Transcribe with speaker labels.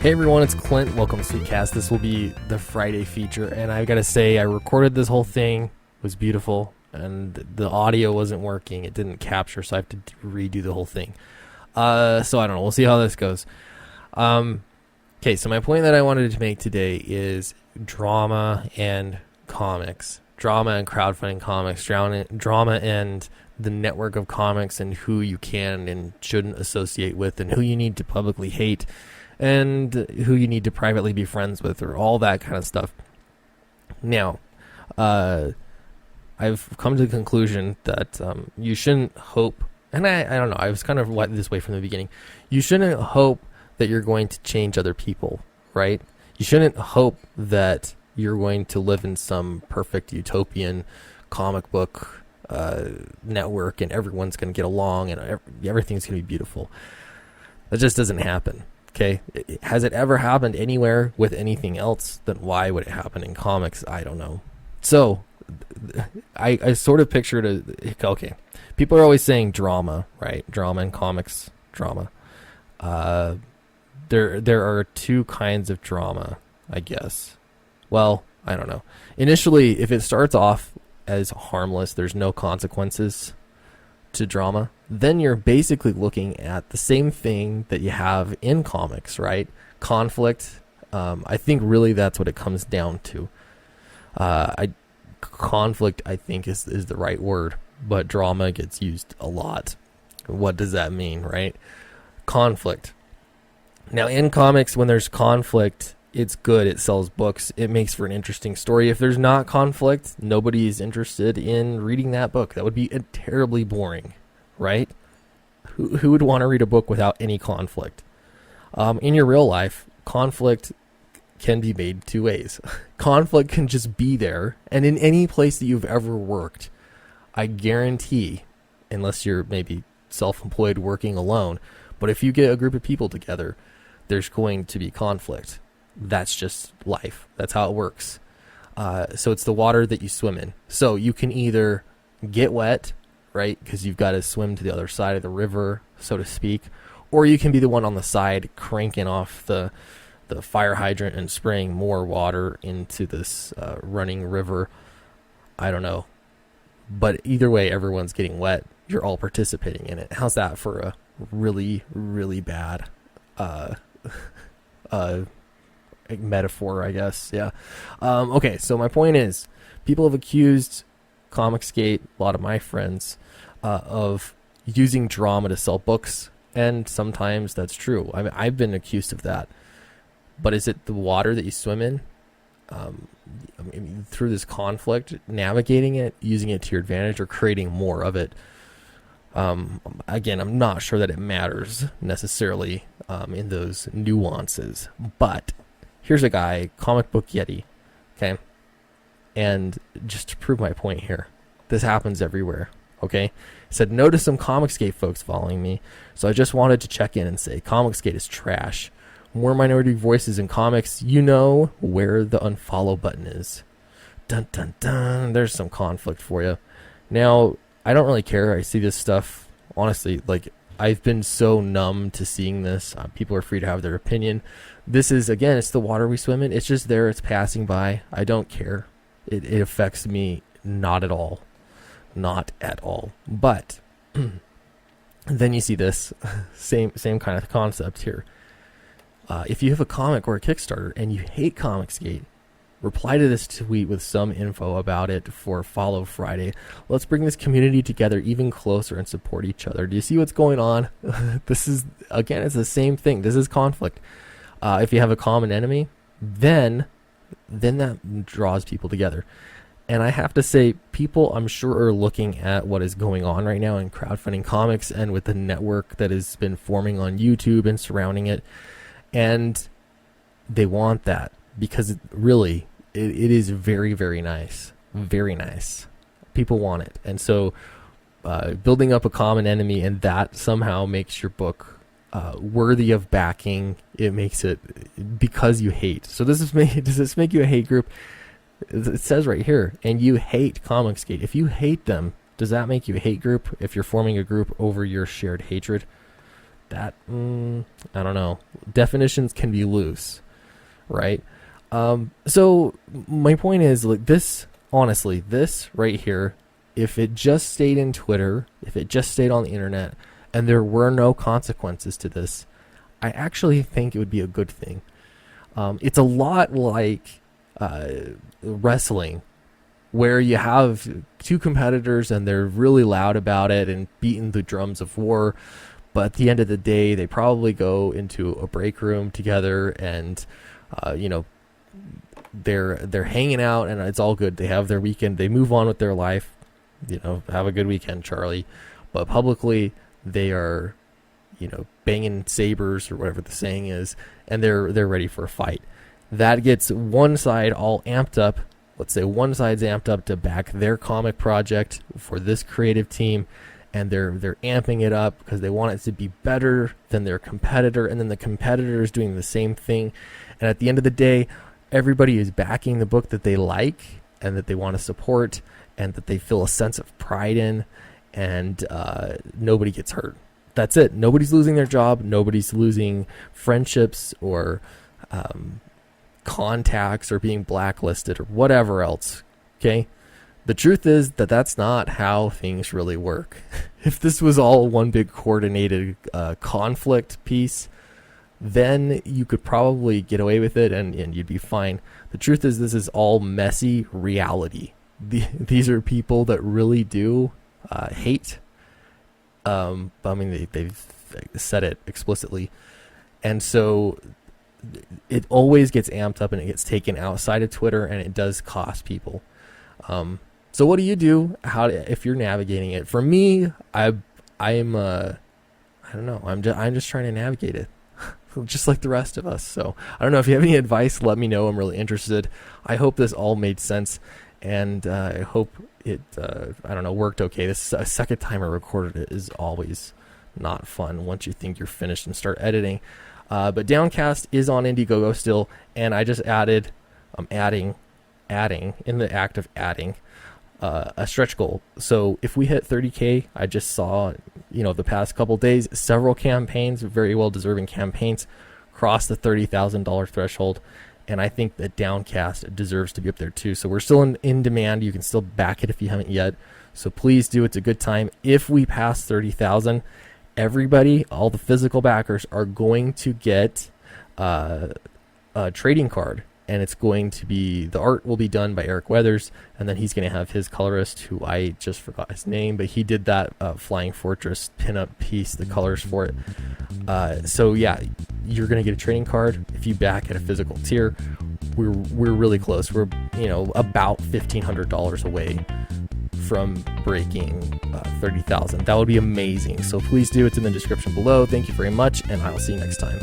Speaker 1: Hey everyone, it's Clint. Welcome to Sweetcast. This will be the Friday feature, and I gotta say, I recorded this whole thing. It was beautiful, and the audio wasn't working. It didn't capture, so I have to redo the whole thing. So I don't know. We'll see how this goes. Okay, so my point that I wanted to make today is drama and comics. Drama and crowdfunding comics. Drama and the network of comics and who you can and shouldn't associate with and who you need to publicly hate and who you need to privately be friends with, or all that kind of stuff. Now, I've come to the conclusion that you shouldn't hope, and I don't know, I was kind of this way from the beginning. You shouldn't hope that you're going to change other people, right? You shouldn't hope that you're going to live in some perfect utopian comic book network and everyone's going to get along and everything's going to be beautiful. That just doesn't happen. Okay, has it ever happened anywhere with anything else? Then why would it happen in comics? I don't know. So I sort of pictured okay, people are always saying drama, right? Drama in comics, drama. There are two kinds of drama, I guess. Well, I don't know. Initially, if it starts off as harmless, there's no consequences to drama, then you're basically looking at the same thing that you have in comics, right? Conflict. I think really that's what it comes down to. Conflict, I think, is the right word, but drama gets used a lot. What does that mean, right? Conflict. Now, in comics, when there's conflict, it's good. It sells books. It makes for an interesting story. If there's not conflict, nobody is interested in reading that book. That would be terribly boring, right? Who would want to read a book without any conflict? In your real life, conflict can be made two ways. Conflict can just be there, and in any place that you've ever worked, I guarantee, unless you're maybe self-employed working alone, but if you get a group of people together, there's going to be conflict. That's just life. That's how it works. So it's the water that you swim in. So you can either get wet, right, because you've got to swim to the other side of the river, so to speak, or you can be the one on the side cranking off the fire hydrant and spraying more water into this running river. I don't know. But either way, everyone's getting wet. You're all participating in it. How's that for a really, really bad metaphor, I guess? Yeah. Okay, so my point is, people have accused Comicsgate, a lot of my friends, of using drama to sell books, and sometimes that's true. I mean, I've been accused of that. But is it the water that you swim in? I mean, through this conflict, navigating it, using it to your advantage, or creating more of it? Again, I'm not sure that it matters necessarily in those nuances. But here's a guy, Comic Book Yeti, okay? And just to prove my point here, this happens everywhere, okay? He said, no to some Comicsgate folks following me, so I just wanted to check in and say, Comicsgate is trash. More minority voices in comics, you know where the unfollow button is. Dun, dun, dun. There's some conflict for you. Now, I don't really care. I see this stuff, honestly, like, I've been so numb to seeing this. People are free to have their opinion. This is, again, it's the water we swim in. It's just there. It's passing by. I don't care. It affects me not at all. Not at all. But then you see this same kind of concept here. If you have a comic or a Kickstarter and you hate Comicsgate, reply to this tweet with some info about it for Follow Friday. Let's bring this community together even closer and support each other. Do you see what's going on? This is, again, it's the same thing. This is conflict. If you have a common enemy, then that draws people together. And I have to say, people, I'm sure, are looking at what is going on right now in crowdfunding comics and with the network that has been forming on YouTube and surrounding it. And they want that because it is very, very nice. Very nice. People want it. And so building up a common enemy, and that somehow makes your book worthy of backing. It makes it because you hate. So does this make you a hate group? It says right here, and you hate Comicsgate. If you hate them, does that make you a hate group if you're forming a group over your shared hatred? that, I don't know. Definitions can be loose, right? So my point is, like, this, honestly, this right here, if it just stayed in Twitter, if it just stayed on the internet, and there were no consequences to this, I actually think it would be a good thing. It's a lot like wrestling, where you have two competitors and they're really loud about it and beating the drums of war, but at the end of the day, they probably go into a break room together and, they're hanging out and it's all good. They have their weekend. They move on with their life. Have a good weekend, Charlie. But publicly, they are, banging sabers or whatever the saying is, and they're ready for a fight. That gets one side all amped up. Let's say one side's amped up to back their comic project for this creative team, and they're amping it up because they want it to be better than their competitor, and then the competitor is doing the same thing. And at the end of the day, everybody is backing the book that they like and that they want to support and that they feel a sense of pride in, and nobody gets hurt. That's it. Nobody's losing their job. Nobody's losing friendships or contacts or being blacklisted or whatever else. Okay? The truth is that that's not how things really work. If this was all one big coordinated conflict piece, then you could probably get away with it and you'd be fine. The truth is this is all messy reality. These are people that really do hate. I mean, they've said it explicitly. And so it always gets amped up and it gets taken outside of Twitter, and it does cost people. So what do you do if you're navigating it? For me, I don't know. I'm just trying to navigate it. Just like the rest of us. So I don't know if you have any advice, let me know. I'm really interested. I hope this all made sense, and I hope it, worked okay. This is a second time I recorded it is always not fun once you think you're finished and start editing. But Downcast is on Indiegogo still, and I just added, I'm adding, in the act of adding, a stretch goal. So if we hit 30K, I just saw, the past couple days, several campaigns, very well deserving campaigns, cross the $30,000 threshold. And I think that Downcast deserves to be up there too. So we're still in demand. You can still back it if you haven't yet. So please do. It's a good time. If we pass 30,000, everybody, all the physical backers are going to get a trading card. And it's going to be, the art will be done by Eric Weathers, and then he's going to have his colorist, who I just forgot his name, but he did that Flying Fortress pinup piece, the colors for it. So yeah, you're going to get a trading card if you back at a physical tier. We're really close. We're about $1,500 away from breaking 30,000. That would be amazing. So please do. It's in the description below. Thank you very much, and I'll see you next time.